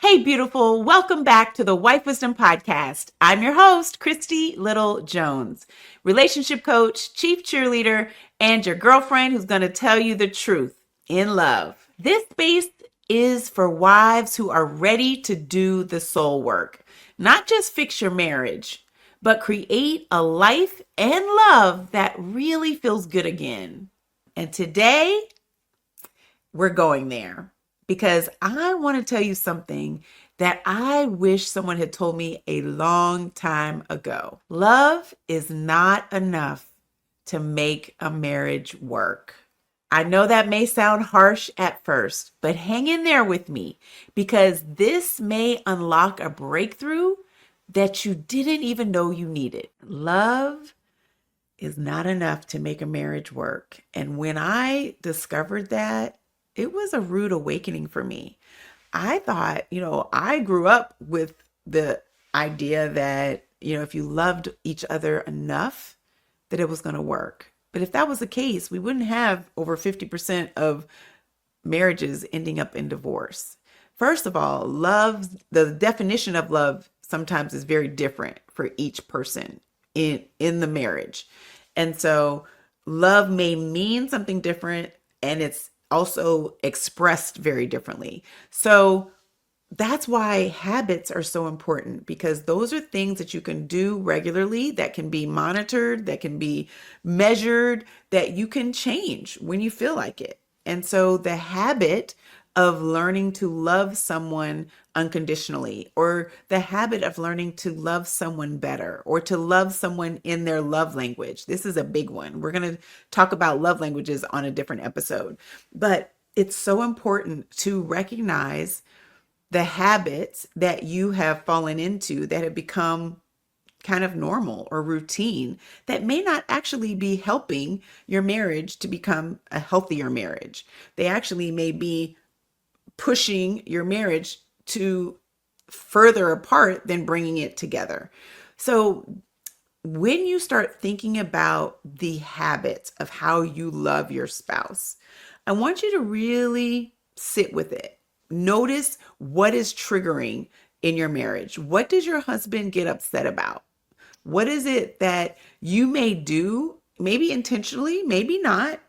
Hey, beautiful. Welcome back to the Wife Wisdom Podcast. I'm your host, Christy Little Jones, relationship coach, chief cheerleader, and your girlfriend who's going to tell you the truth in love. This space is for wives who are ready to do the soul work, not just fix your marriage, but create a life and love that really feels good again. And today, we're going there because I want to tell you something that I wish someone had told me a long time ago. Love is not enough to make a marriage work. I know that may sound harsh at first, but hang in there with me because this may unlock a breakthrough that you didn't even know you needed. Love is not enough to make a marriage work. And when I discovered that, it was a rude awakening for me. I thought, I grew up with the idea that, if you loved each other enough, that it was going to work. But if that was the case, we wouldn't have over 50% of marriages ending up in divorce. First of all, the definition of love sometimes is very different for each person in the marriage. And so love may mean something different, and it's also expressed very differently. So that's why habits are so important, because those are things that you can do regularly, that can be monitored, that can be measured, that you can change when you feel like it. And so the habit of learning to love someone unconditionally, or the habit of learning to love someone better, or to love someone in their love language. This is a big one. We're going to talk about love languages on a different episode, but it's so important to recognize the habits that you have fallen into that have become kind of normal or routine that may not actually be helping your marriage to become a healthier marriage. They actually may be pushing your marriage to further apart than bringing it together. So when you start thinking about the habits of how you love your spouse, I want you to really sit with it. Notice what is triggering in your marriage. What does your husband get upset about? What is it that you may do, maybe intentionally, maybe not,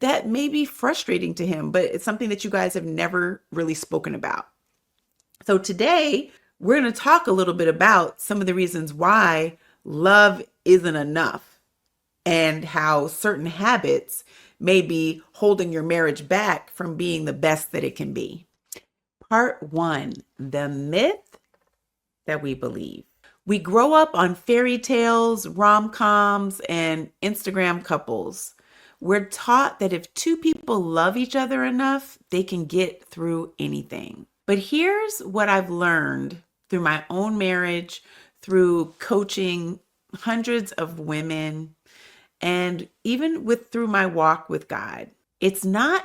that may be frustrating to him, but it's something that you guys have never really spoken about? So today, we're going to talk a little bit about some of the reasons why love isn't enough and how certain habits may be holding your marriage back from being the best that it can be. Part 1, the myth that we believe. We grow up on fairy tales, rom-coms, and Instagram couples. We're taught that if two people love each other enough, they can get through anything. But here's what I've learned through my own marriage, through coaching hundreds of women, and even through my walk with God. It's not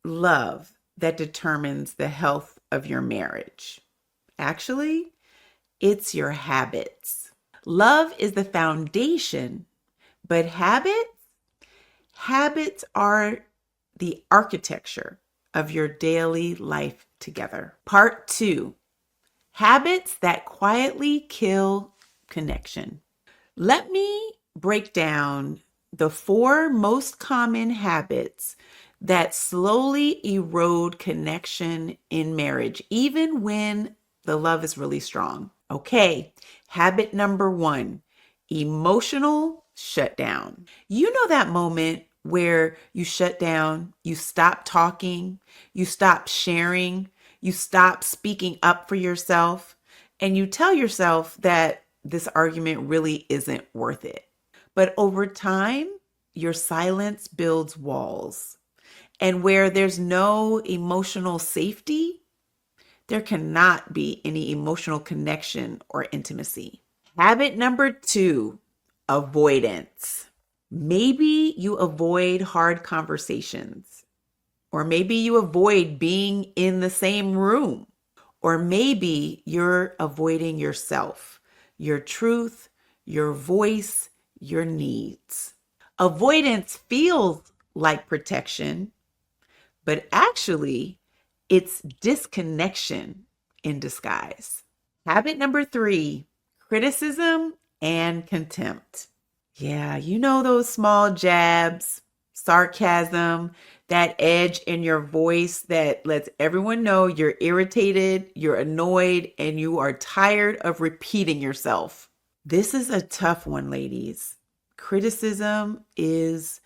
love that determines the health of your marriage. Actually, it's your habits. Love is the foundation, but habits are the architecture of your daily life together. Part 2, habits that quietly kill connection. Let me break down the 4 most common habits that slowly erode connection in marriage, even when the love is really strong. Okay, habit number 1, emotional shutdown. You know that moment where you shut down, you stop talking, you stop sharing, you stop speaking up for yourself, and you tell yourself that this argument really isn't worth it. But over time, your silence builds walls. And where there's no emotional safety, there cannot be any emotional connection or intimacy. Habit number 2, avoidance. Maybe you avoid hard conversations, or maybe you avoid being in the same room, or maybe you're avoiding yourself, your truth, your voice, your needs. Avoidance feels like protection, but actually it's disconnection in disguise. Habit number 3, criticism and contempt. Yeah, you know those small jabs, sarcasm, that edge in your voice that lets everyone know you're irritated, you're annoyed, and you are tired of repeating yourself. This is a tough one, ladies. Criticism is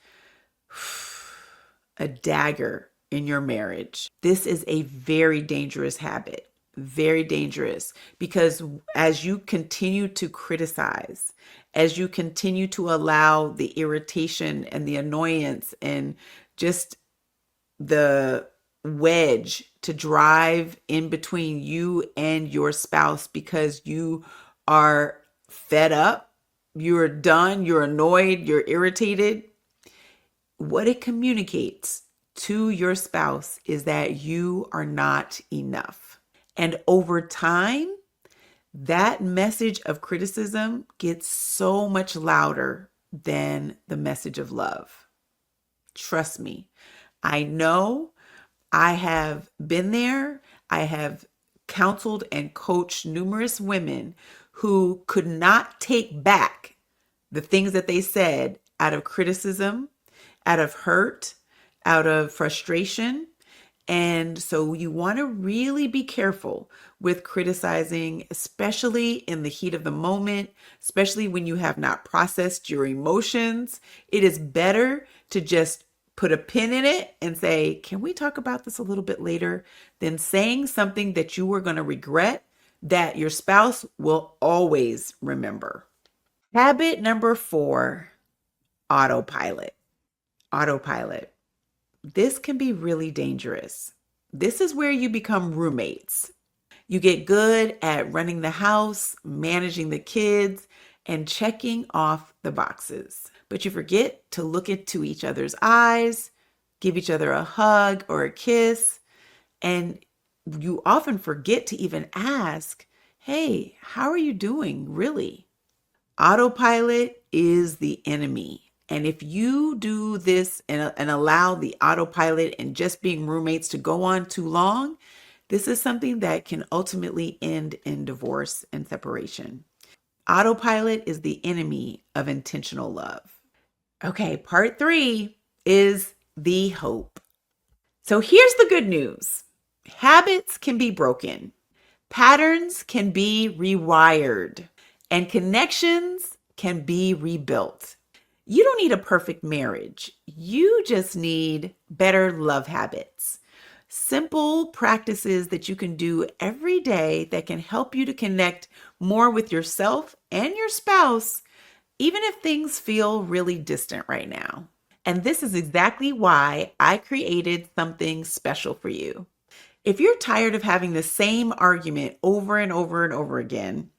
a dagger in your marriage. This is a very dangerous habit. Very dangerous, because as you continue to criticize, as you continue to allow the irritation and the annoyance and just the wedge to drive in between you and your spouse because you are fed up, you're done, you're annoyed, you're irritated, what it communicates to your spouse is that you are not enough. And over time, that message of criticism gets so much louder than the message of love. Trust me, I know. I have been there. I have counseled and coached numerous women who could not take back the things that they said out of criticism, out of hurt, out of frustration. And so you want to really be careful with criticizing, especially in the heat of the moment, especially when you have not processed your emotions. It is better to just put a pin in it and say, can we talk about this a little bit later, than saying something that you are going to regret that your spouse will always remember. Habit number 4, autopilot. Autopilot. This can be really dangerous. This is where you become roommates. You get good at running the house, managing the kids, and checking off the boxes. But you forget to look into each other's eyes, give each other a hug or a kiss, and you often forget to even ask, hey, how are you doing, really? Autopilot is the enemy. And if you do this and allow the autopilot and just being roommates to go on too long, this is something that can ultimately end in divorce and separation. Autopilot is the enemy of intentional love. Okay, part 3 is the hope. So here's the good news. Habits can be broken. Patterns can be rewired. And connections can be rebuilt. You don't need a perfect marriage. You just need better love habits. Simple practices that you can do every day that can help you to connect more with yourself and your spouse, even if things feel really distant right now. And this is exactly why I created something special for you. If you're tired of having the same argument over and over and over again,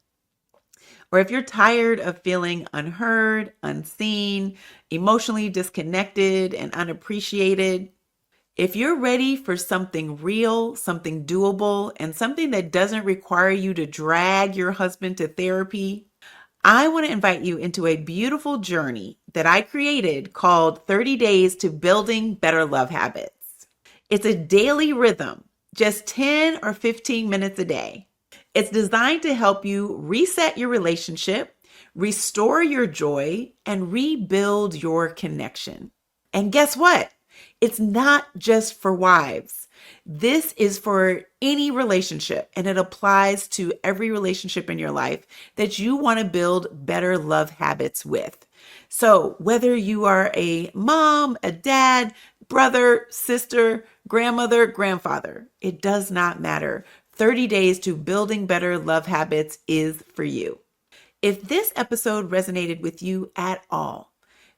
or if you're tired of feeling unheard, unseen, emotionally disconnected, and unappreciated, if you're ready for something real, something doable, and something that doesn't require you to drag your husband to therapy, I want to invite you into a beautiful journey that I created called 30 Days to Building Better Love Habits. It's a daily rhythm, just 10 or 15 minutes a day. It's designed to help you reset your relationship, restore your joy, and rebuild your connection. And guess what? It's not just for wives. This is for any relationship, and it applies to every relationship in your life that you want to build better love habits with. So whether you are a mom, a dad, brother, sister, grandmother, grandfather, it does not matter. 30 Days to Building Better Love Habits is for you. If this episode resonated with you at all,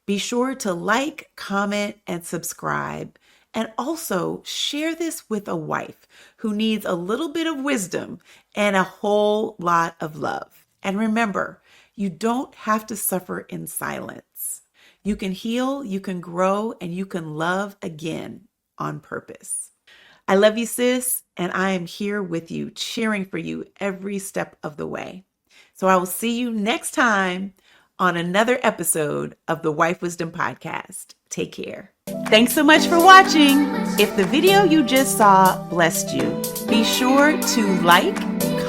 be sure to like, comment, and subscribe. And also share this with a wife who needs a little bit of wisdom and a whole lot of love. And remember, you don't have to suffer in silence. You can heal, you can grow, and you can love again on purpose. I love you, sis, and I am here with you, cheering for you every step of the way. So I will see you next time on another episode of the Wife Wisdom Podcast. Take care. Thanks so much for watching. If the video you just saw blessed you, be sure to like,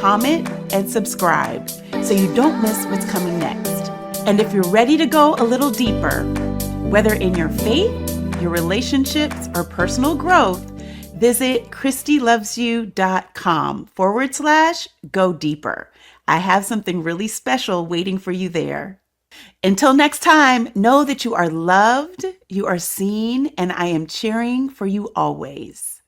comment, and subscribe so you don't miss what's coming next. And if you're ready to go a little deeper, whether in your faith, your relationships, or personal growth, visit ChristyLovesYou.com/go deeper. I have something really special waiting for you there. Until next time, know that you are loved, you are seen, and I am cheering for you always.